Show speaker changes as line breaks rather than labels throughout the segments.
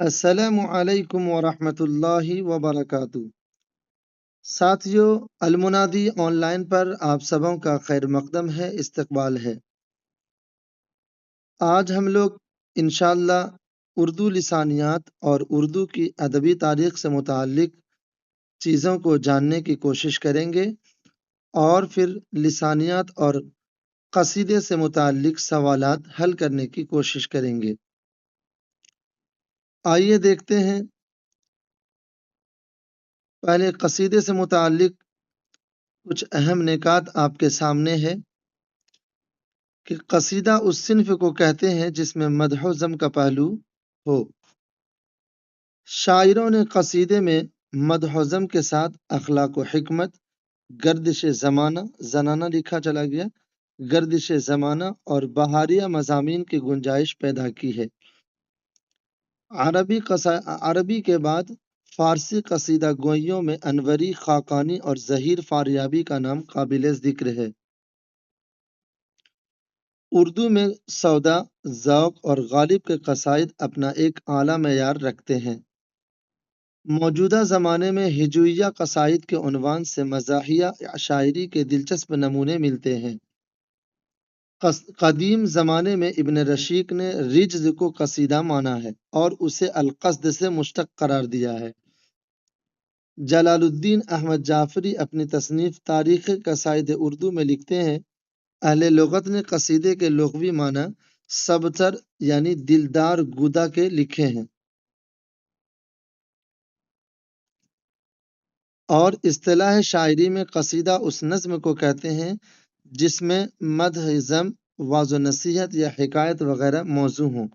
السلام علیکم ورحمۃ اللہ وبرکاتہ۔ ساتھیو، المنادی آن لائن پر آپ سبوں کا خیر مقدم ہے، استقبال ہے۔ آج ہم لوگ انشاءاللہ اردو لسانیات اور اردو کی ادبی تاریخ سے متعلق چیزوں کو جاننے کی کوشش کریں گے اور پھر لسانیات اور قصیدے سے متعلق سوالات حل کرنے کی کوشش کریں گے۔ آئیے دیکھتے ہیں، پہلے قصیدے سے متعلق کچھ اہم نکات آپ کے سامنے ہے کہ قصیدہ اس صنف کو کہتے ہیں جس میں مدح و ذم کا پہلو ہو۔ شاعروں نے قصیدے میں مدح و ذم کے ساتھ اخلاق و حکمت، گردش زمانہ، زنانہ لکھا چلا گیا، گردش زمانہ اور بہاریہ مضامین کی گنجائش پیدا کی ہے۔ عربی کے بعد فارسی قصیدہ گوئیوں میں انوری، خاقانی اور ظہیر فاریابی کا نام قابل ذکر ہے۔ اردو میں سودا، ذوق اور غالب کے قصائد اپنا ایک اعلیٰ معیار رکھتے ہیں۔ موجودہ زمانے میں ہجویہ قصائد کے عنوان سے مزاحیہ شاعری کے دلچسپ نمونے ملتے ہیں۔ قدیم زمانے میں ابن رشیق نے رجز کو قصیدہ مانا ہے اور اسے القصد سے مشتق قرار دیا ہے۔ جلال الدین احمد جعفری اپنی تصنیف تاریخ قصائد اردو میں لکھتے ہیں، اہل لغت نے قصیدے کے لغوی معنی سبتر یعنی دلدار گودا کے لکھے ہیں اور اصطلاح شاعری میں قصیدہ اس نظم کو کہتے ہیں جس میں مدح، ذم، واعظ و نصیحت یا حکایت وغیرہ موضوع ہوں۔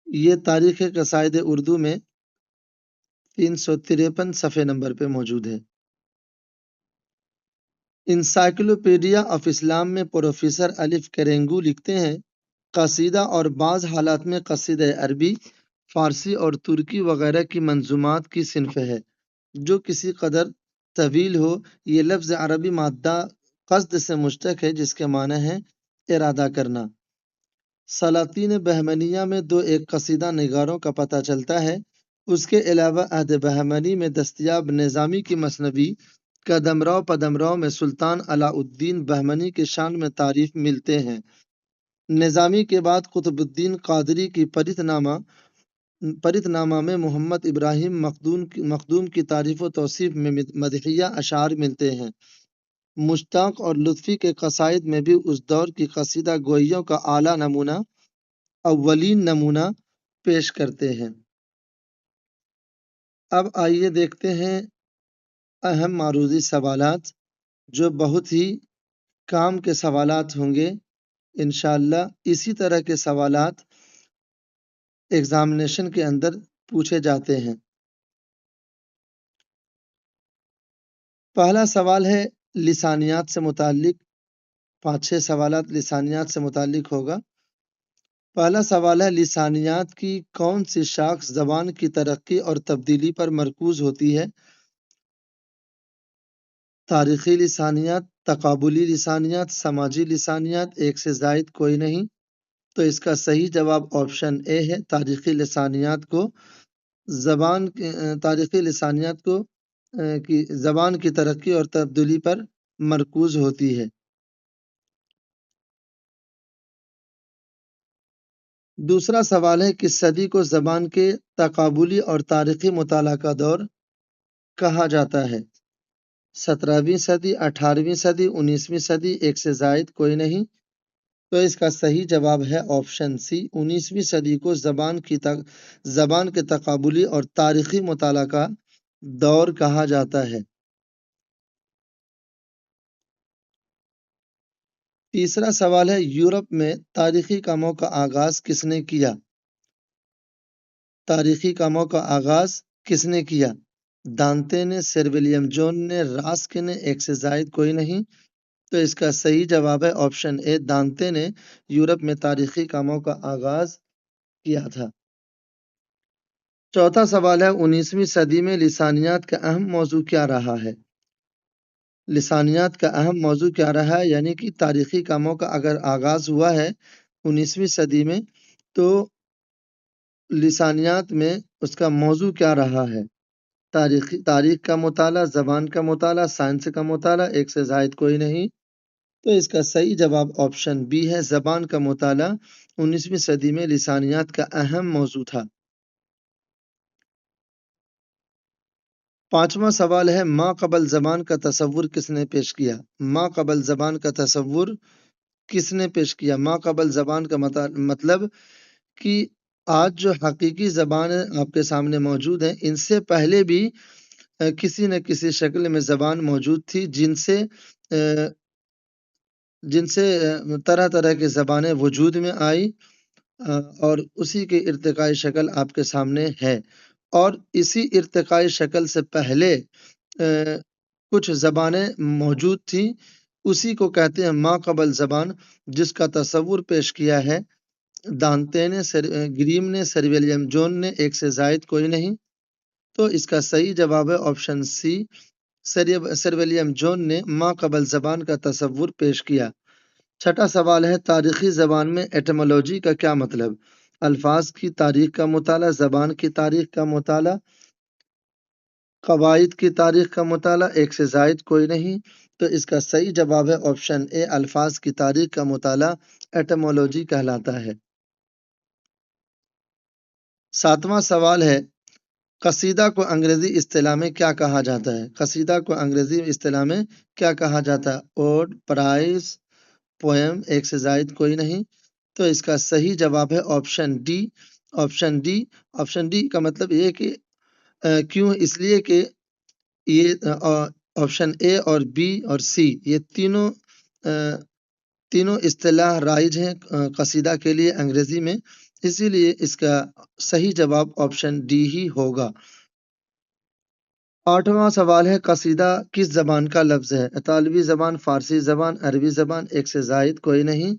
یہ تاریخ قصائد اردو میں 353 صفحے نمبر پہ موجود ہے۔ انسائکلوپیڈیا آف اسلام میں پروفیسر الف کرینگو لکھتے ہیں، قصیدہ اور بعض حالات میں قصیدہ عربی، فارسی اور ترکی وغیرہ کی منظومات کی صنف ہے جو کسی قدر طویل ہو۔ یہ لفظ عربی مادہ قصد سے مشتق ہے جس کے معنی ہے ارادہ کرنا۔ سلاطین بہمنیہ میں دو ایک قصیدہ نگاروں کا پتہ چلتا ہے۔ اس کے علاوہ عہد بہمنی میں دستیاب نظامی کی مثنوی قدمرو پدمرو میں سلطان علاء الدین بہمنی کی شان میں تعریف ملتے ہیں۔ نظامی کے بعد قطب الدین قادری کی پرت نامہ میں محمد ابراہیم مخدوم کی تعریف و توصیف میں مدحیہ اشعار ملتے ہیں۔ مشتاق اور لطفی کے قصائد میں بھی اس دور کی قصیدہ گوئیوں کا اعلیٰ نمونہ، اولین نمونہ پیش کرتے ہیں۔ اب آئیے دیکھتے ہیں اہم معروضی سوالات جو بہت ہی کام کے سوالات ہوں گے۔ انشاءاللہ اسی طرح کے سوالات ایگزامینیشن کے اندر پوچھے جاتے ہیں۔ پہلا سوال ہے لسانیات سے متعلق، 5-6 سوالات لسانیات سے متعلق ہوگا۔ پہلا سوال ہے، لسانیات کی کون سی شاخ زبان کی ترقی اور تبدیلی پر مرکوز ہوتی ہے؟ تاریخی لسانیات، تقابلی لسانیات، سماجی لسانیات، ایک سے زائد کوئی نہیں؟ تو اس کا صحیح جواب آپشن اے ہے۔ تاریخی لسانیات کی زبان کی ترقی اور تبدیلی پر مرکوز ہوتی ہے۔ دوسرا سوال ہے، کس صدی کو زبان کے تقابلی اور تاریخی مطالعہ کا دور کہا جاتا ہے؟ 17ویں صدی، 18ویں صدی، 19ویں صدی، ایک سے زائد کوئی نہیں؟ تو اس کا صحیح جواب ہے آپشن سی، 19ویں صدی کو زبان کے تقابلی اور تاریخی مطالعہ کا دور کہا جاتا ہے۔ تیسرا سوال ہے، یورپ میں تاریخی کاموں کا آغاز کس نے کیا؟ تاریخی کاموں کا آغاز کس نے کیا؟ دانتے نے، سر ولیم جون نے، راسک نے، ایک سے زائد کوئی نہیں؟ تو اس کا صحیح جواب ہے آپشن اے، دانتے نے یورپ میں تاریخی کاموں کا آغاز کیا تھا۔ چوتھا سوال ہے، 19ویں صدی میں لسانیات کا اہم موضوع کیا رہا ہے؟ لسانیات کا اہم موضوع کیا رہا ہے، یعنی کہ تاریخی کاموں کا اگر آغاز ہوا ہے 19ویں صدی میں تو لسانیات میں اس کا موضوع کیا رہا ہے؟ تاریخ کا مطالعہ، زبان کا مطالعہ، سائنس کا مطالعہ، ایک سے زائد کوئی نہیں۔ تو اس کا صحیح جواب آپشن بی ہے، زبان کا مطالعہ 19ویں صدی میں لسانیات کا اہم موضوع تھا۔ 5واں سوال ہے، ما قبل زبان کا تصور کس نے پیش کیا؟ ما قبل زبان کا تصور کس نے پیش کیا؟ ما قبل زبان کا مطلب کہ آج جو حقیقی زبانیں آپ کے سامنے موجود ہیں، ان سے پہلے بھی کسی نہ کسی شکل میں زبان موجود تھی، جن سے طرح طرح کی زبانیں وجود میں آئی، اور اسی کی ارتقائی شکل آپ کے سامنے ہے۔ اور اسی ارتقائی شکل سے پہلے کچھ زبانیں موجود تھیں، اسی کو کہتے ہیں ما قبل زبان، جس کا تصور پیش کیا ہے دانتے نے، گریم نے، سر ولیم جون نے، ایک سے زائد کوئی نہیں۔ تو اس کا صحیح جواب ہے آپشن سی، سر ولیم جون نے ما قبل زبان کا تصور پیش کیا۔ 6واں سوال ہے، تاریخی زبان میں ایٹمولوجی کا کیا مطلب؟ الفاظ کی تاریخ کا مطالعہ، زبان کی تاریخ کا مطالعہ، قواعد کی تاریخ کا مطالعہ، ایک سے زائد کوئی نہیں۔ تو اس کا صحیح جواب ہے آپشن اے، الفاظ کی تاریخ کا مطالعہ ایٹمولوجی کہلاتا ہے۔ 7واں سوال ہے، قصیدہ کو انگریزی اصطلاح میں کیا کہا جاتا ہے؟ قصیدہ کو انگریزی اصطلاح میں کیا کہا جاتا ہے؟ اوڈ، پرائز، پوئم، ایک سے زائد کوئی نہیں۔ تو اس کا صحیح جواب ہے option D. Option D, option D کا مطلب یہ کہ کیوں؟ اس لیے کہ یہ آپشن اے اور بی اور سی، یہ تینوں اصطلاح رائج ہیں قصیدہ کے لیے انگریزی میں، اسی لیے اس کا صحیح جواب آپشن ڈی ہی ہوگا۔ 8واں سوال ہے، قصیدہ کس زبان کا لفظ ہے؟ اطالوی زبان، فارسی زبان، عربی زبان، ایک سے زائد کوئی نہیں۔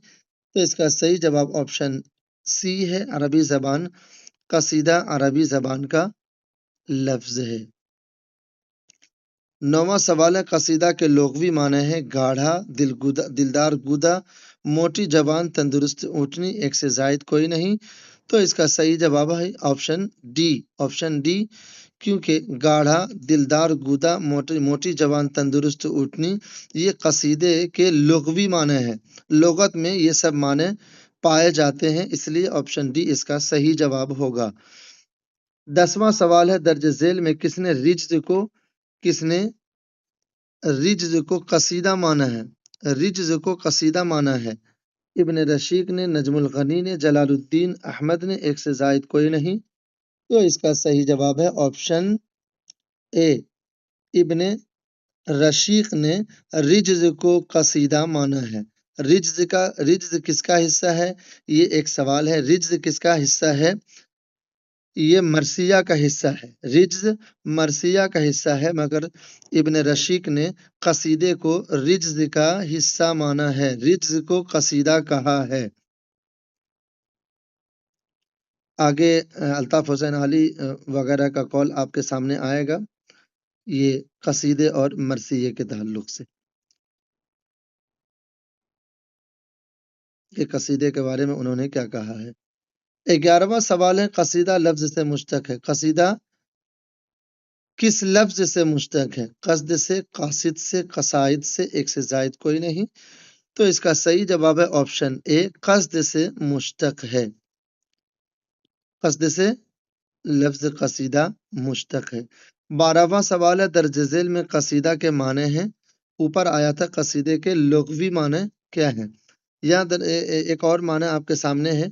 تو اس کا صحیح جواب آپشن سی ہے، عربی زبان۔ قصیدہ عربی زبان کا لفظ ہے۔ 9واں سوال ہے، قصیدہ کے لغوی معنی ہے گاڑھا، دلدار گودا، موٹی زبان، تندرست اونٹنی، ایک سے زائد کوئی نہیں۔ تو اس کا صحیح جواب ہے آپشن ڈی۔ آپشن ڈی، کیونکہ گاڑھا، دلدار گودا، موٹی زبان، تندرست اونٹنی، یہ قصیدے کے لغوی معنی ہیں۔ لغت میں یہ سب معنی پائے جاتے ہیں، اس لیے آپشن ڈی اس کا صحیح جواب ہوگا۔ 10واں سوال ہے، درج ذیل میں کس نے رجز کو قصیدہ مانا ہے؟ رجز کو قصیدہ مانا ہے ابن رشید نے، نجم الغنی نے، جلال الدین احمد نے، ایک سے زائد کوئی نہیں۔ تو اس کا صحیح جواب ہے آپشن اے، ابن رشید نے رجز کو قصیدہ مانا ہے۔ رجز کس کا حصہ ہے؟ یہ ایک سوال ہے۔ رجز کس کا حصہ ہے؟ یہ مرثیہ کا حصہ ہے۔ رجز مرثیہ کا حصہ ہے، مگر ابن رشید نے قصیدے کو رجز کا حصہ مانا ہے، رجز کو قصیدہ کہا ہے۔ آگے الطاف حسین علی وغیرہ کا قول آپ کے سامنے آئے گا، یہ قصیدے اور مرثیے کے تعلق سے، یہ قصیدے کے بارے میں انہوں نے کیا کہا ہے۔ 11واں سوال ہے، قصیدہ لفظ سے مشتق ہے۔ قصیدہ کس لفظ سے مشتق ہے؟ قصد سے، قاصد سے، قصائد سے، ایک سے زائد کوئی نہیں۔ تو اس کا صحیح جواب ہے آپشن اے، قصد سے مشتق ہے۔ قصد سے لفظ قصیدہ مشتق ہے۔ 12واں سوال ہے، درج ذیل میں قصیدہ کے معنی ہیں، اوپر آیا تھا قصیدے کے لغوی معنی کیا ہیں؟ یہاں ایک اور معنی آپ کے سامنے ہے،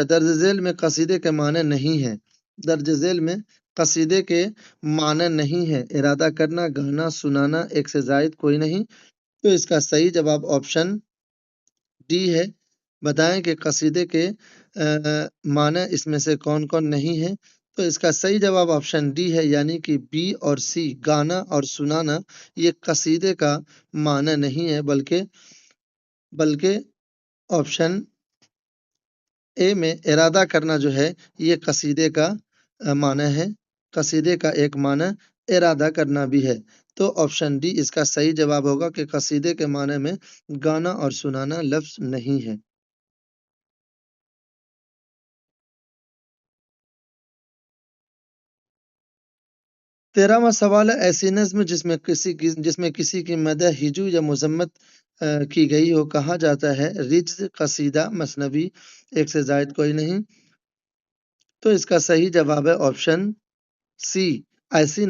درج ذیل میں قصیدے کے معنی نہیں ہے۔ درج ذیل میں قصیدے کے معنی نہیں ہے، ارادہ کرنا، گانا، سنانا، ایک سے زائد کوئی نہیں۔ تو اس کا صحیح جواب آپشن ڈی ہے۔ بتائیں کہ قصیدے کے معنی اس میں سے کون کون نہیں ہے؟ تو اس کا صحیح جواب آپشن ڈی ہے، یعنی کہ بی اور سی، گانا اور سنانا، یہ قصیدے کا معنی نہیں ہے، بلکہ آپشن اے میں ارادہ کرنا جو ہے یہ قصیدے کا معنی ہے۔ قصیدے کا ایک معنی ارادہ کرنا بھی ہے۔ تو آپشن ڈی اس کا صحیح جواب ہوگا کہ قصیدے کے معنی میں گانا اور سنانا لفظ نہیں ہے۔ 13واں سوال ہے ایسی نظم جس میں کسی کی مدح ہجو یا مذمت کی گئی ہو کہا جاتا ہے رجز، قصیدہ، مثنوی، ایک سے زائد کوئی نہیں. تو اس کا صحیح جواب ہے آپشن سی. ایسی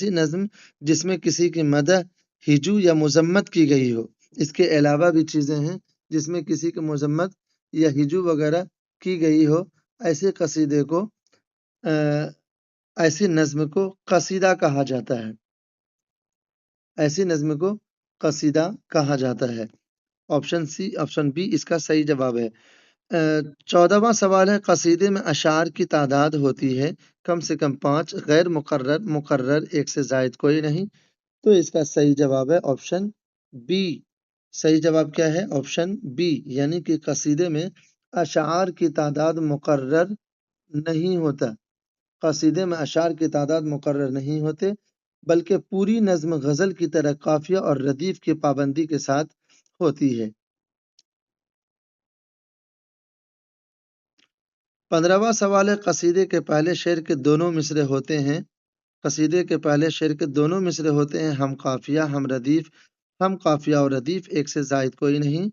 نظم جس میں کسی کی مدح ہجو یا مذمت کی گئی ہو. اس کے علاوہ بھی چیزیں ہیں جس میں کسی کی مذمت یا ہجو وغیرہ کی گئی ہو. ایسے قصیدے کو ایسی نظم کو قصیدہ کہا جاتا ہے. ایسی نظم کو قصیدہ کہا جاتا ہے. آپشن بی اس کا صحیح جواب ہے. 14واں سوال ہے قصیدے میں اشعار کی تعداد ہوتی ہے کم سے کم 5، غیر مقرر، مقرر، ایک سے زائد کوئی نہیں. تو اس کا صحیح جواب ہے آپشن بی. صحیح جواب کیا ہے؟ آپشن بی، یعنی کہ قصیدے میں اشعار کی تعداد مقرر نہیں ہوتا. قصیدے میں اشعار کی تعداد مقرر نہیں ہوتے بلکہ پوری نظم غزل کی طرح قافیہ اور ردیف کی پابندی کے ساتھ ہوتی ہے. 15واں سوال ہے قصیدے کے پہلے شعر کے دونوں مصرے ہوتے ہیں. قصیدے کے پہلے شعر کے دونوں مصرے ہوتے ہیں ہم قافیہ، ہم ردیف. ہم قافیہ اور ردیف، ایک سے زائد کوئی نہیں.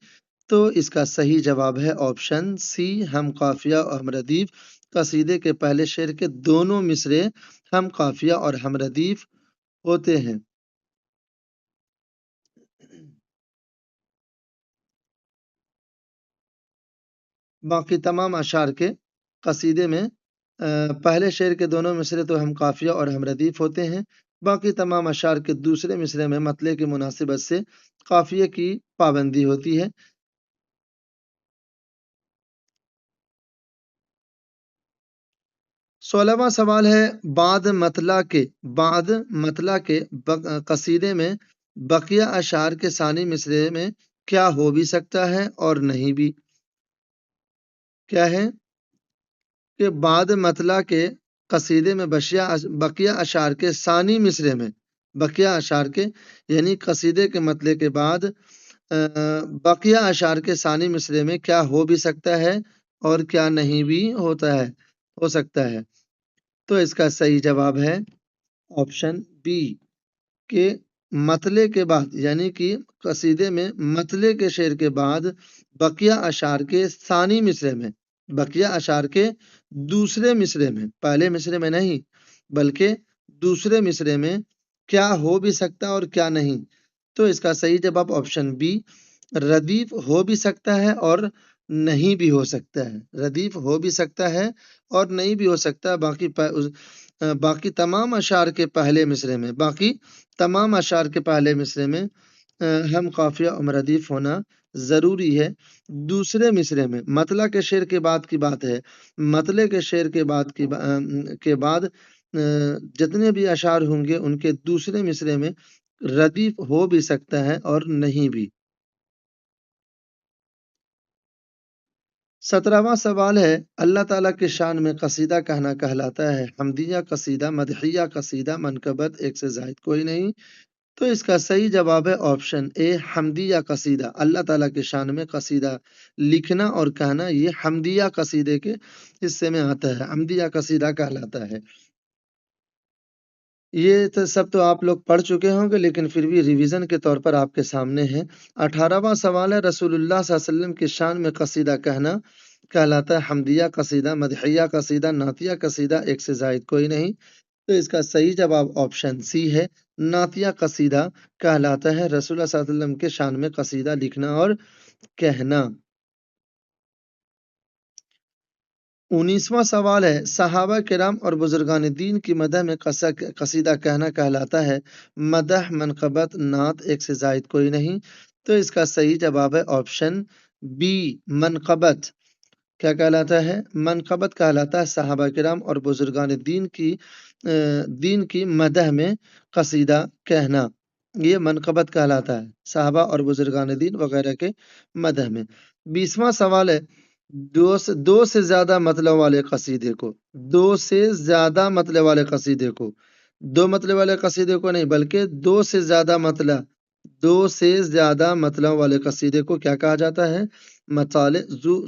تو اس کا صحیح جواب ہے آپشن سی، ہم قافیہ اور ہم ردیف. قصیدے کے پہلے شعر کے دونوں مصرے ہم قافیہ اور ہم ردیف ہوتے ہیں. باقی تمام اشعار کے قصیدے میں پہلے شعر کے دونوں مصرے تو ہم قافیہ اور ہم ردیف ہوتے ہیں. باقی تمام اشعار کے دوسرے مصرے میں مطلع کی مناسبت سے قافیے کی پابندی ہوتی ہے. 16واں سوال ہے بعد مطلع کے قصیدے میں بقیہ اشعار کے ثانی مصرے میں کیا ہو بھی سکتا ہے اور نہیں بھی؟ کیا ہے کہ بعد مطلع کے قصیدے میں بقیہ اشعار کے ثانی مصرے میں، بقیہ اشعار کے یعنی قصیدے کے مطلع کے بعد بقیہ اشعار کے ثانی مصرے میں کیا ہو بھی سکتا ہے اور کیا نہیں بھی ہو سکتا ہے. تو اس کا صحیح جواب ہے آپشن بی کہ مطلع کے بعد، یعنی کہ قصیدے میں مطلع کے شعر کے بعد بقیہ اشعار کے ثانی مصرے میں، بقیہ اشعار کے دوسرے مصرے میں، پہلے مصرے میں نہیں بلکہ دوسرے مصرے میں کیا ہو بھی سکتا اور کیا نہیں. تو اس کا صحیح جواب آپشن بی، ردیف ہو بھی سکتا ہے اور نہیں بھی ہو سکتا ہے. ردیف ہو بھی سکتا ہے اور نہیں بھی ہو سکتا. باقی تمام اشعار کے پہلے مصرے میں ہم قافیہ اور ردیف ہونا ضروری ہے. دوسرے مصرے میں مطلع کے شعر کے بعد کی بات ہے. مطلع کے شعر کے بعد جتنے بھی اشعار ہوں گے ان کے دوسرے مصرے میں ردیف ہو بھی سکتا ہے اور نہیں بھی. 17واں سوال ہے اللہ تعالیٰ کی شان میں قصیدہ کہنا کہلاتا ہے حمدیہ قصیدہ، مدحیہ قصیدہ، منقبت، ایک سے زائد کوئی نہیں. تو اس کا صحیح جواب ہے آپشن اے، حمدیہ قصیدہ. اللہ تعالیٰ کی شان میں قصیدہ لکھنا اور کہنا یہ حمدیہ قصیدے کے حصے میں آتا ہے، حمدیہ قصیدہ کہلاتا ہے. یہ سب تو آپ لوگ پڑھ چکے ہوں گے لیکن پھر بھی ریویژن کے طور پر آپ کے سامنے ہے. 18واں سوال ہے رسول اللہ صلی اللہ علیہ وسلم کی شان میں قصیدہ کہنا کہلاتا ہے حمدیہ قصیدہ، مدحیہ قصیدہ، نعتیہ قصیدہ، ایک سے زائد کوئی نہیں. تو اس کا صحیح جواب آپشن سی ہے، نعتیہ قصیدہ کہلاتا ہے رسول اللہ صلی اللہ علیہ وسلم کے شان میں قصیدہ لکھنا اور کہنا. 19واں سوال ہے صحابہ کرام اور بزرگان دین کی مدح میں قصیدہ کہنا کہلاتا ہے مدح، منقبت، نعت، ایک سے زائد کوئی نہیں. تو اس کا صحیح جواب ہے آپشن بی، منقبت. کیا کہلاتا ہے؟ منقبت کہلاتا ہے صحابہ کرام اور بزرگان دین کی مدح میں قصیدہ کہنا. یہ منقبت کہلاتا ہے صحابہ اور بزرگان دین وغیرہ کے مدح میں. 20واں سوال ہے دو سے زیادہ مطلب والے قصیدے کو، دو سے زیادہ مطلب والے قصیدے کو، دو مطلب والے قصیدے کو نہیں بلکہ دو سے زیادہ مطلب والے قصیدے کو کیا کہا جاتا ہے؟ مطالع،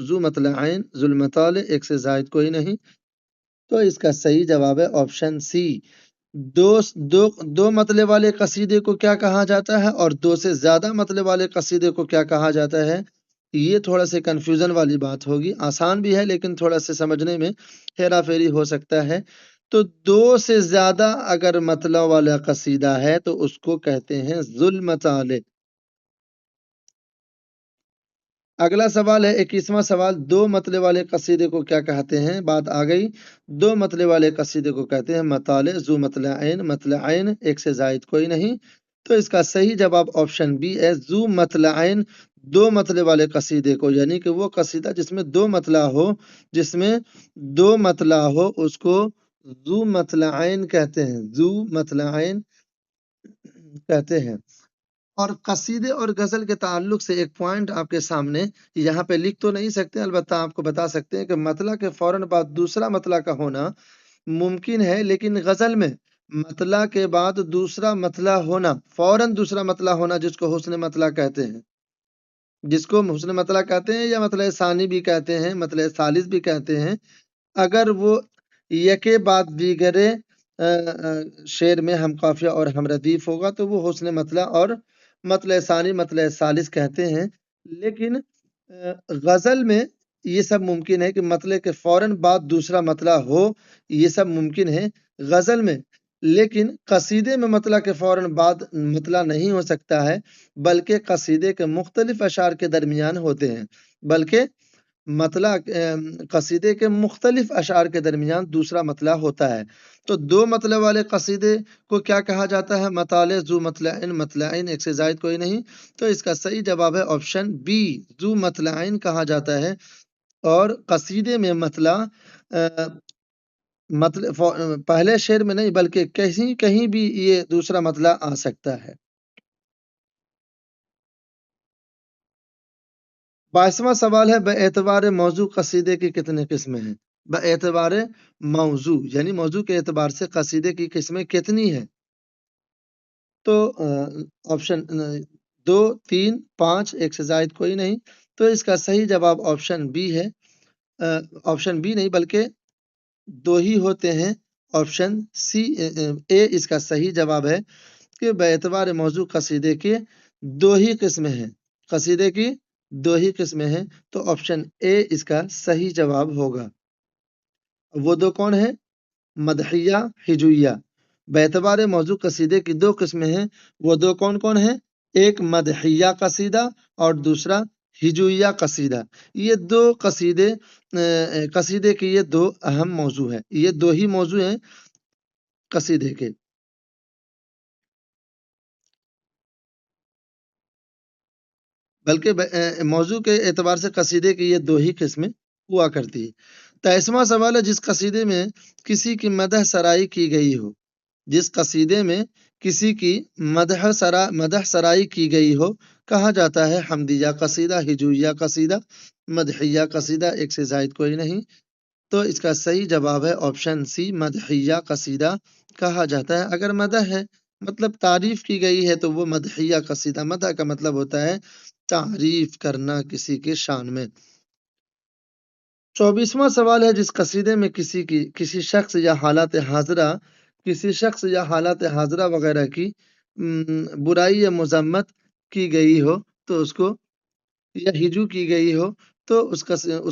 ذو مطلعین، ذو المطالع، ایک سے زائد کوئی نہیں. تو اس کا صحیح جواب ہے آپشن سی، دو دو دو مطلب والے قصیدے کو کیا کہا جاتا ہے اور دو سے زیادہ مطلب والے قصیدے کو کیا کہا جاتا ہے؟ یہ تھوڑا سا کنفیوژن والی بات ہوگی، آسان بھی ہے لیکن تھوڑا سا سمجھنے میں ہیرا پھیری ہو سکتا ہے۔ تو دو سے زیادہ اگر مطلب والا قصیدہ ہے تو اس کو کہتے ہیں ذو المطالع۔ اگلا سوال ہے 21واں سوال، دو مطلب والے قصیدے کو کیا کہتے ہیں؟ بات آ گئی، دو مطلب والے قصیدے کو کہتے ہیں مطالع ذو مطلعین، مطلعین ایک سے زائد کوئی نہیں۔ تو اس کا صحیح جواب آپشن بی ہے، ذو مطلعین، دو مطلب والے قصیدے کو، یعنی کہ وہ قصیدہ جس میں دو مطلع ہو، جس میں دو مطلع ہو اس کو ذو مطلعین کہتے ہیں، ذو مطلعین کہتے ہیں۔ اور قصیدے اور غزل کے تعلق سے ایک پوائنٹ آپ کے سامنے یہاں پہ لکھ تو نہیں سکتے، البتہ آپ کو بتا سکتے ہیں کہ مطلع کے فوراً بعد دوسرا مطلع کا ہونا ممکن ہے، لیکن غزل میں مطلع کے بعد دوسرا مطلع ہونا، فوراً دوسرا مطلع ہونا، جس کو حسن مطلع کہتے ہیں، جس کو حسن مطلع کہتے ہیں یا مطلع ثانی بھی کہتے ہیں، مطلع ثالث بھی کہتے ہیں، اگر وہ یکے بعد دیگرے شعر میں ہم قافیہ اور ہم ردیف ہوگا تو وہ حسن مطلع اور مطلع ثانی مطلع ثالث کہتے ہیں۔ لیکن غزل میں یہ سب ممکن ہے کہ مطلع کے فوراً بعد دوسرا مطلع ہو، یہ سب ممکن ہے غزل میں، لیکن قصیدے میں مطلع کے فوراً بعد مطلع نہیں ہو سکتا ہے، بلکہ قصیدے کے مختلف اشعار کے درمیان ہوتے ہیں، بلکہ مطلع قصیدے کے مختلف اشعار کے درمیان دوسرا مطلع ہوتا ہے۔ تو دو مطلع والے قصیدے کو کیا کہا جاتا ہے؟ مطالع ذو مطلعین، مطلعین ایک سے زائد کوئی نہیں۔ تو اس کا صحیح جواب ہے آپشن بی، ذو مطلعین کہا جاتا ہے۔ اور قصیدے میں مطلع پہلے شعر میں نہیں بلکہ کہیں کہیں بھی یہ دوسرا مطلع آ سکتا ہے۔ 22واں سوال ہے، باعتبار موضوع قصیدے کی کتنے قسمیں ہیں؟ باعتبار موضوع یعنی موضوع کے اعتبار سے قصیدے کی قسمیں کتنی ہیں؟ تو آپشن 2، 3، 5 ایک سے زائد کوئی نہیں۔ تو اس کا صحیح جواب آپشن بی ہے، آپشن بی نہیں بلکہ دو ہی ہوتے ہیں، آپشن سی اے اس کا صحیح جواب ہے کہ باعتبار موضوع قصیدے کے دو ہی قسمیں ہیں، قصیدے کی دو ہی قسمیں ہیں۔ تو آپشن اے اس کا صحیح جواب ہوگا۔ وہ دو کون ہیں؟ مدحیہ، ہجویہ۔ باعتبار موضوع قصیدے کی دو قسمیں ہیں، وہ دو کون کون ہیں؟ ایک مدحیہ قصیدہ اور دوسرا ہجویہ قصیدہ۔ یہ دو قصیدے کے یہ دو اہم موضوع ہیں، یہ دو ہی موضوع ہیں قصیدے کے۔ بلکہ موضوع کے اعتبار سے قصیدے کی یہ دو ہی قسمیں ہوا کرتی ہے۔ 23واں سوال ہے، جس قصیدے میں کسی کی مدح سرائی کی گئی ہو، جس قصیدے میں کسی کی مدح سرائی کی گئی ہو، کہا جاتا ہے حمدیہ قصیدہ، ہجویہ قصیدہ، مدحیہ قصیدہ ایک سے زائد کوئی نہیں۔ تو اس کا صحیح جواب ہے آپشن سی، مدحیہ قصیدہ کہا جاتا ہے۔ اگر مدح ہے مطلب تعریف کی گئی ہے تو وہ مدحیہ قصیدہ، مدح کا مطلب ہوتا ہے تعریف کرنا کسی کے شان میں۔ 24واں سوال ہے، جس قصیدے میں کسی شخص یا حالات حاضرہ وغیرہ کی برائی یا مذمت کی گئی ہو تو اس کو، یا ہجو کی گئی ہو تو اس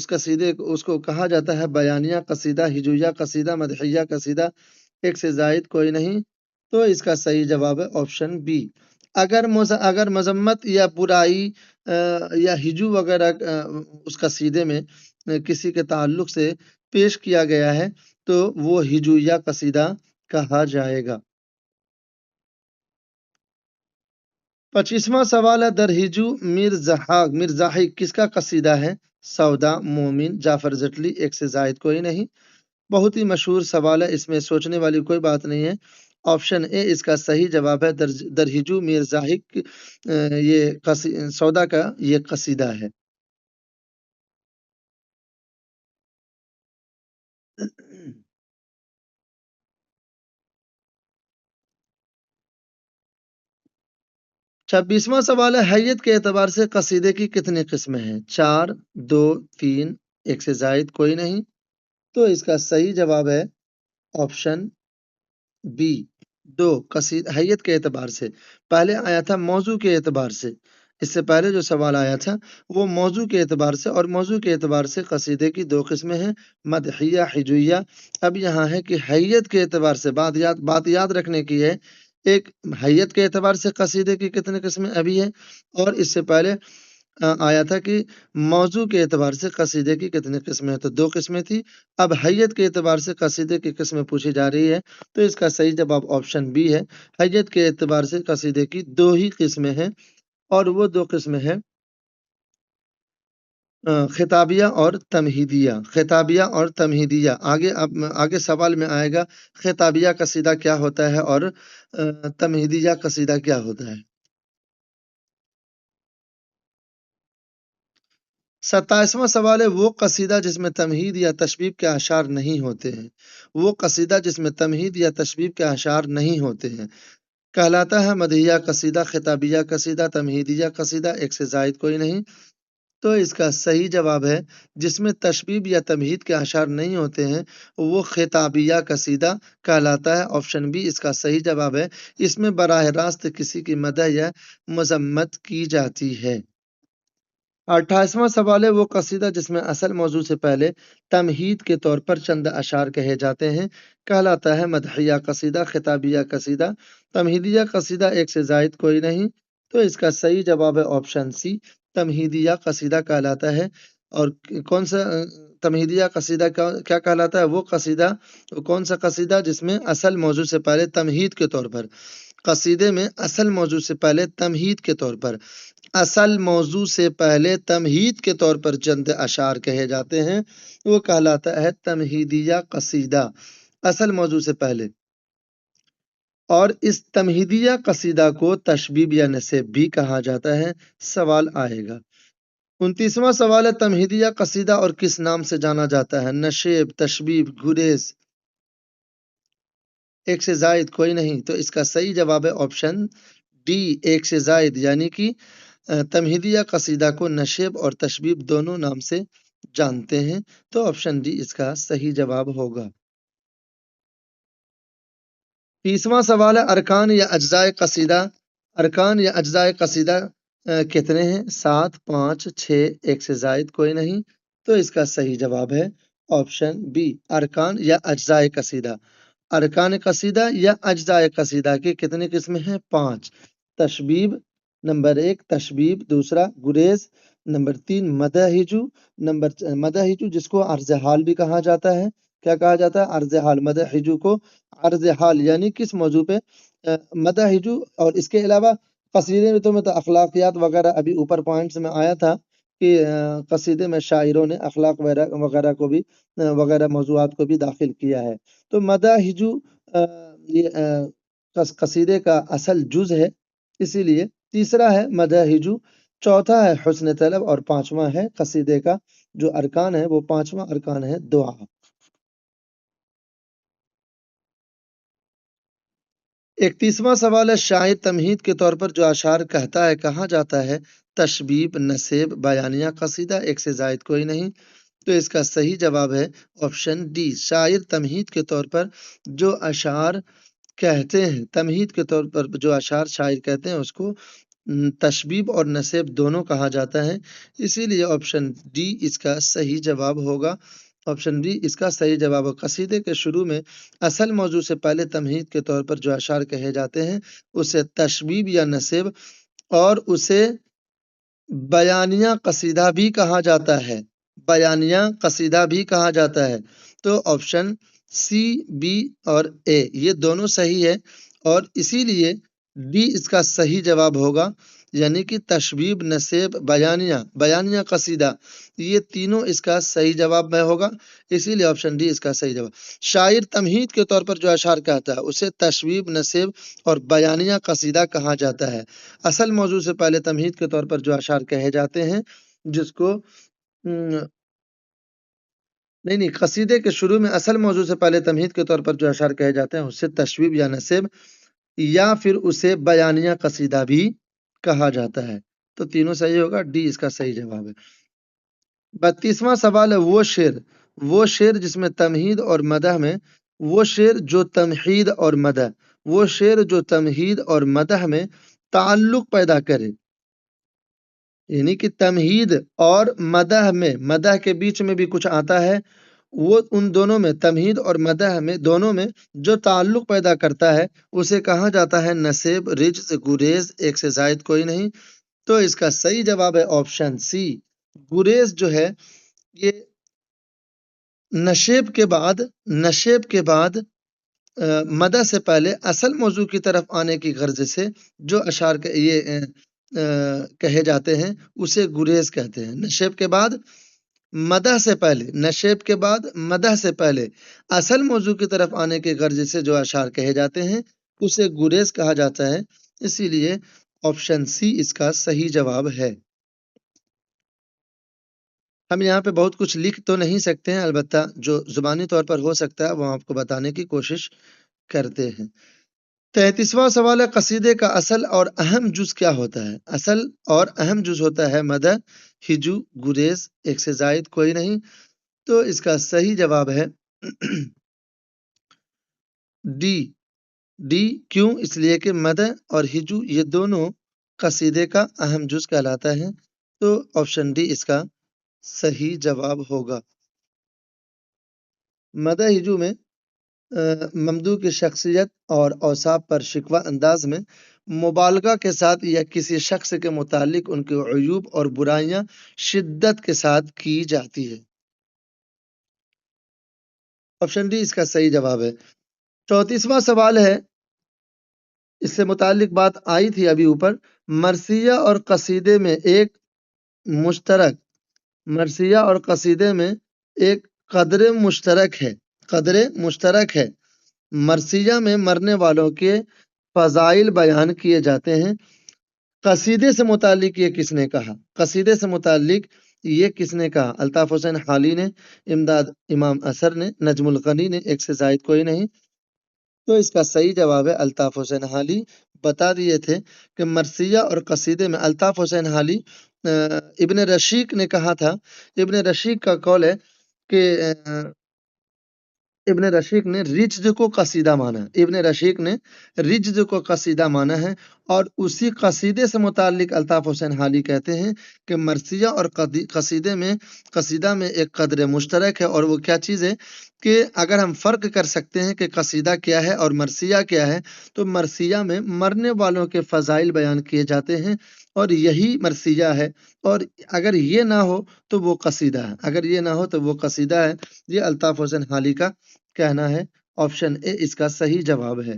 قصیدے اس کو کہا جاتا ہے بیانیہ قصیدہ، ہجویہ قصیدہ، مدحیہ قصیدہ ایک سے زائد کوئی نہیں۔ تو اس کا صحیح جواب ہے آپشن بی۔ اگر مذمت یا برائی یا ہجو وغیرہ اس قصیدے میں کسی کے تعلق سے پیش کیا گیا ہے تو وہ ہجویہ قصیدہ کہا جائے گا۔ 25واں سوال ہے، در ہجو میر زاحق کس کا قصیدہ ہے؟ سودا، مومن، جعفر زٹلی ایک سے زائد کوئی نہیں۔ بہت ہی مشہور سوال ہے، اس میں سوچنے والی کوئی بات نہیں ہے۔ آپشن اے اس کا صحیح جواب ہے، در ہجو میر زاحق یہ سودا کا یہ قصیدہ ہے۔ 26واں سوال ہے، حیت کے اعتبار سے قصیدے کی کتنی قسمیں ہیں؟ 4، 2، 3 ایک سے زائد کوئی نہیں۔ تو اس کا صحیح جواب ہے آپشن بی، دو حیت کے اعتبار سے، پہلے آیا تھا موضوع کے اعتبار سے، اس سے پہلے جو سوال آیا تھا وہ موضوع کے اعتبار سے، اور موضوع کے اعتبار سے قصیدے کی دو قسمیں ہیں، مدحیہ ہجویہ۔ اب یہاں ہے کہ حیت کے اعتبار سے بات یاد رکھنے کی ہے، ایک حیت کے اعتبار سے قصیدے کی کتنے قسمیں ابھی ہے، اور اس سے پہلے آیا تھا کہ موضوع کے اعتبار سے قصیدے کی کتنی قسمیں ہیں، تو دو قسمیں تھی۔ اب حیت کے اعتبار سے قصیدے کی قسمیں پوچھی جا رہی ہے، تو اس کا صحیح جواب آپشن بی ہے۔ حیت کے اعتبار سے قصیدے کی دو ہی قسمیں ہیں، اور وہ دو قسمیں ہیں خطابیہ اور تمہیدیہ۔ خطابیہ اور تمہیدیہ، آگے سوال میں آئے گا خطابیہ قصیدہ کیا ہوتا ہے اور تمہیدیہ قصیدہ کیا ہوتا ہے۔ 27واں سوال ہے وہ قصیدہ جس میں تمہید یا تشبیب کے اشعار نہیں ہوتے ہیں۔ وہ قصیدہ جس میں تمہید یا تشبیب کے اشعار نہیں ہوتے ہیں کہلاتا ہے مدحیہ قصیدہ، خطابیہ قصیدہ، تمہیدیہ قصیدہ، ایک سے زائد کوئی نہیں۔ تو اس کا صحیح جواب ہے جس میں تشبیب یا تمہید کے اشعار نہیں ہوتے ہیں وہ خطابیہ قصیدہ کہلاتا ہے۔ آپشن بی اس کا صحیح جواب ہے، اس میں براہ راست کسی کی مدح یا مذمت کی جاتی ہے۔ 28واں سوال ہے وہ قصیدہ جس میں اصل موضوع سے پہلے تمہید کے طور پر چند اشعار کہے جاتے ہیں کہلاتا ہے مدحیہ قصیدہ، خطابیہ قصیدہ، تمہیدیہ قصیدہ، ایک سے زائد کوئی نہیں۔ تو اس کا صحیح جواب ہے آپشن سی، تمہیدیہ قصیدہ کہلاتا ہے۔ اور کون سا تمہیدیہ قصیدہ کیا کہلاتا ہے؟ وہ قصیدہ، کون سا قصیدہ جس میں اصل موضوع سے پہلے تمہید کے طور پر، قصیدے میں اصل موضوع سے پہلے تمہید کے طور پر، اصل موضوع سے پہلے تمہید کے طور پر چند اشعار کہے جاتے ہیں وہ کہلاتا ہے تمہیدیہ قصیدہ، اصل موضوع سے پہلے۔ اور اس تمہیدیہ قصیدہ کو تشبیب یا نسب بھی کہا جاتا ہے۔ سوال آئے گا 29واں سوال ہے تمہیدیہ قصیدہ اور کس نام سے جانا جاتا ہے؟ نشیب، تشبیب، گریز، ایک سے زائد کوئی نہیں۔ تو اس کا صحیح جواب ہے آپشن ڈی، ایک سے زائد، یعنی کہ تمہیدیہ قصیدہ کو نشیب اور تشبیب دونوں نام سے جانتے ہیں۔ تو آپشن ڈی اس کا صحیح جواب ہوگا۔ 30واں سوال ہے ارکان یا اجزائے قصیدہ، ارکان یا اجزائے قصیدہ کتنے ہیں؟ 7، 5، 6، ایک سے زائد کوئی نہیں۔ تو اس کا صحیح جواب ہے آپشن بی، ارکان یا اجزائے قصیدہ۔ ارکان قصیدہ یا اجزائے قصیدہ کی کتنی قسمیں ہیں؟ 5۔ تشبیب نمبر 1، تشبیب دوسرا، گریز نمبر 3، مدح ہجو مدح ہجو جس کو عرض حال بھی کہا جاتا ہے۔ کیا کہا جاتا ہے؟ عرض حال۔ مدح ہجو کو عرض حال یعنی کس موضوع پہ؟ مدح ہجو۔ اور اس کے علاوہ قصیدے میں تو اخلاقیات وغیرہ ابھی اوپر پوائنٹس میں آیا تھا کہ قصیدے میں شاعروں نے اخلاق وغیرہ کو بھی وغیرہ موضوعات کو بھی داخل کیا ہے۔ تو مدح ہجو یہ قصیدے کا اصل جز ہے، اسی لیے تیسرا ہے مدح ہجو، چوتھا ہے حسن طلب، اور پانچواں ہے قصیدے کا جو ارکان ہے وہ پانچواں ارکان ہے دعا۔ 31واں سوال ہے شاعر تمہید کے طور پر جو اشعار کہتا ہے کہا جاتا ہے تشبیب، نسب، بیانیہ قصیدہ، ایک سے زائد کوئی نہیں۔ تو اس کا صحیح جواب ہے آپشن ڈی، شاعر تمہید کے طور پر جو اشعار کہتے ہیں، تمہید کے طور پر جو اشعار شاعر کہتے ہیں اس کو تشبیب اور نسب دونوں کہا جاتا ہے، اسی لیے آپشن ڈی اس کا صحیح جواب ہوگا۔ آپشن ڈی اس کا صحیح جواب ہے۔ قصیدے کے شروع میں اصل موضوع سے پہلے تمہید کے طور پر جو اشعار کہے جاتے ہیں اسے تشبیب یا نسب اور اسے بیانیہ قصیدہ بھی کہا جاتا ہے، بیانیہ قصیدہ بھی کہا جاتا ہے۔ تو آپشن سی، بی اور اے یہ دونوں صحیح ہے، اور اسی لیے ڈی اس کا صحیح جواب ہوگا، یعنی کہ تشبیب، نسب، بیانیہ قصیدہ یہ تینوں اس کا صحیح جواب میں ہوگا، اسی لیے آپشن ڈی اس کا صحیح جواب۔ شاعر تمہید کے طور پر جو اشعار کہتا ہے اسے تشبیب، نسب اور بیانیہ قصیدہ کہا جاتا ہے۔ اصل موضوع سے پہلے تمہید کے طور پر جو اشعار کہے جاتے ہیں جس کو نہیں قصیدے کے شروع میں اصل موضوع سے پہلے تمہید کے طور پر جو اشعار کہے جاتے ہیں اسے تشبیب یا نسب یا پھر اسے بیانیہ قصیدہ بھی کہا جاتا ہے۔ تو تینوں صحیح ہوگا، ڈی اس کا صحیح جواب ہے۔ 32واں سوال ہے وہ شعر جس میں تمہید اور مدح میں، وہ شعر جو تمہید اور مدح وہ شعر جو تمہید اور مدح میں تعلق پیدا کرے، یعنی کہ تمہید اور مدح کے بیچ میں بھی کچھ آتا ہے، وہ ان دونوں میں تمہید اور مدح میں دونوں میں جو تعلق پیدا کرتا ہے اسے کہا جاتا ہے نسب، رجز، گریز، ایک سے زائد کوئی نہیں۔ تو اس کا صحیح جواب ہے آپشن سی، گریز جو ہے یہ نشیب کے بعد مدح سے پہلے اصل موضوع کی طرف آنے کی غرض سے جو اشعار یہ کہے جاتے ہیں اسے گریز کہتے ہیں۔ نشیب کے بعد مدح سے پہلے اصل موضوع کی طرف آنے کی غرض سے جو اشعار کہے جاتے ہیں اسے گریز کہا جاتا ہے، اسی لیے آپشن سی اس کا صحیح جواب ہے۔ ہم یہاں پہ بہت کچھ لکھ تو نہیں سکتے ہیں، البتہ جو زبانی طور پر ہو سکتا ہے وہ آپ کو بتانے کی کوشش کرتے ہیں۔ 33واں سوال ہے، قصیدے کا اصل اور اہم جز کیا ہوتا ہے؟ اصل اور اہم جز ہوتا ہے مدح، ہجو، گریز، ایک سے زائد کوئی نہیں۔ تو اس کا صحیح جواب ہے ڈی، کیوں؟ اس لیے کہ مدح اور ہجو یہ دونوں قصیدے کا اہم جز کہلاتا ہے، تو آپشن ڈی اس کا صحیح جواب ہوگا۔ مدح ہجو میں ممدوح کی شخصیت اور اوصاف پر شکوہ انداز میں مبالغہ کے ساتھ یا کسی شخص کے متعلق ان کے عیوب اور برائیاں شدت کے ساتھ کی جاتی ہے۔ آپشن ڈی اس کا صحیح جواب ہے۔ 34واں سوال ہے، اس سے متعلق بات آئی تھی ابھی اوپر، مرثیہ اور قصیدے میں ایک قدر مشترک ہے۔ مرثیہ میں مرنے والوں کے فضائل بیان کیے جاتے ہیں۔ قصیدے سے متعلق یہ کس نے کہا؟ الطاف حسین حالی نے، امداد امام اثر نے، نجم الغنی نے، ایک سے زائد کوئی نہیں۔ تو اس کا صحیح جواب ہے الطاف حسین حالی۔ بتا دیے تھے کہ مرثیہ اور قصیدے میں الطاف حسین حالی ابن رشیق نے کہا تھا، ابن رشیق کا قول ہے کہ ابن رشیق نے رجز کو قصیدہ مانا ہے، اور اسی قصیدے سے متعلق الطاف حسین حالی کہتے ہیں کہ مرثیہ اور قصیدہ میں ایک قدر مشترک ہے، اور وہ کیا چیز ہے کہ اگر ہم فرق کر سکتے ہیں کہ قصیدہ کیا ہے اور مرثیہ کیا ہے، تو مرثیہ میں مرنے والوں کے فضائل بیان کیے جاتے ہیں اور یہی مرثیہ ہے، اور اگر یہ نہ ہو تو وہ قصیدہ ہے۔ یہ الطاف حسین حالی کا کہنا ہے۔ آپشن اے اس کا صحیح جواب ہے۔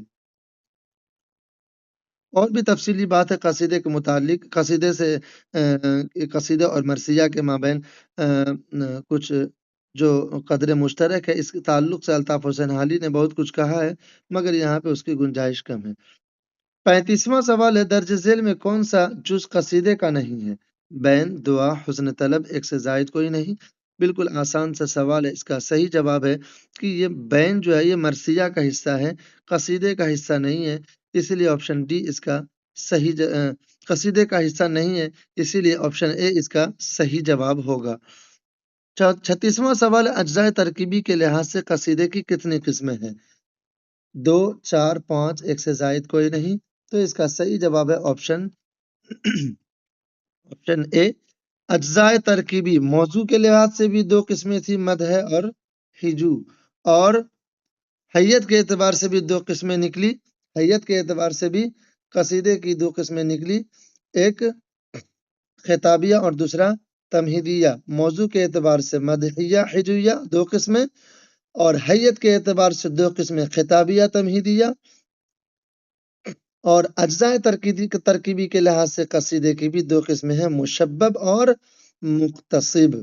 اور بھی تفصیلی بات ہے قصیدے کے متعلق، قصیدہ اور مرثیہ کے مابین کچھ جو قدر مشترک ہے، اس کے تعلق سے الطاف حسین حالی نے بہت کچھ کہا ہے، مگر یہاں پہ اس کی گنجائش کم ہے۔ 35واں سوال ہے، درج ذیل میں کون سا جز قصیدے کا نہیں ہے؟ بین، دعا، حسن طلب، ایک سے زائد کوئی نہیں۔ بالکل آسان سا سوال ہے، اس کا صحیح جواب ہے کہ یہ بین جو ہے یہ مرثیہ کا حصہ ہے، قصیدے کا حصہ نہیں ہے، اس لیے آپشن ڈی اس کا قصیدے کا حصہ نہیں ہے، اسی لیے آپشن اے اس کا صحیح جواب ہوگا۔ 36واں سوال ہے، اجزائے ترکیبی کے لحاظ سے قصیدے کی کتنی قسمیں ہیں؟ 2، 4، 5، ایک سے زائد کوئی نہیں۔ تو اس کا صحیح جواب ہے آپشن اے، اجزائے ترکیبی موضوع کے لحاظ سے بھی 2 قسمیں تھی، مدح اور ہجو، اور حیت کے اعتبار سے بھی 2 قسمیں نکلی، حیت کے اعتبار سے بھی قصیدے کی 2 قسمیں نکلی، ایک خطابیہ اور دوسرا تمہیدیہ۔ موضوع کے اعتبار سے مدحیہ، ہجویہ 2 قسمیں، اور حیت کے اعتبار سے 2 قسمیں خطابیہ، تمہیدیہ، اور اجزائے ترکیبی کے لحاظ سے قصیدے کی بھی 2 قسمیں ہیں، مشبب اور مقتصب۔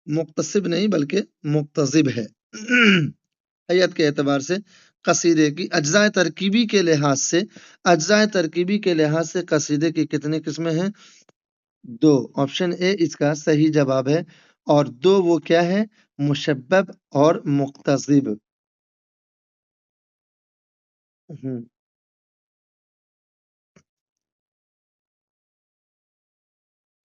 مقتصب نہیں بلکہ مقتصب ہے۔ حیت کے اعتبار سے قصیدے کی اجزائے ترکیبی کے لحاظ سے قصیدے کی کتنی قسمیں ہیں؟ 2۔ آپشن اے اس کا صحیح جواب ہے، اور 2 وہ کیا ہے؟ مشبب اور مقتصب۔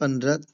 15,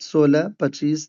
16, 25,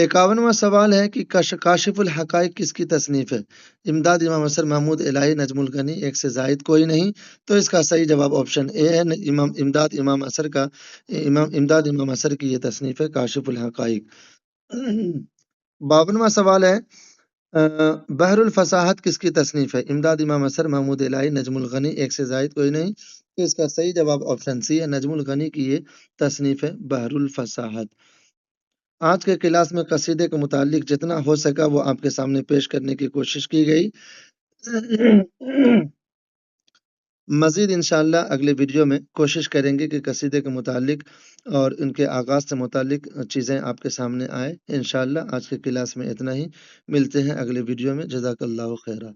51واں سوال ہے کہ کاشف الحقائق کس کی تصنیف ہے؟ امداد امام اثر، محمود الہی، نجم الغنی، ایک سے زائد کوئی نہیں، تو اس کا صحیح جواب آپشن اے ہے، امداد امام اثر کی یہ تصنیف ہے کاشف الحقائق۔ 52واں سوال ہے بحر الفصاحت کس کی تصنیف ہے؟ امداد امام اثر، محمود الہی، نجم الغنی، ایک سے زائد کوئی نہیں، تو اس کا صحیح جواب آپشن سی ہے، نجم الغنی کی یہ تصنیف ہے بحر الفصاحت۔ آج کے کلاس میں قصیدے کے متعلق جتنا ہو سکا وہ آپ کے سامنے پیش کرنے کی کوشش کی گئی۔ مزید انشاءاللہ اگلے ویڈیو میں کوشش کریں گے کہ قصیدے کے متعلق اور ان کے آغاز سے متعلق چیزیں آپ کے سامنے آئیں۔ انشاءاللہ آج کے کلاس میں اتنا ہی، ملتے ہیں اگلے ویڈیو میں۔ جزاک اللہ خیرہ۔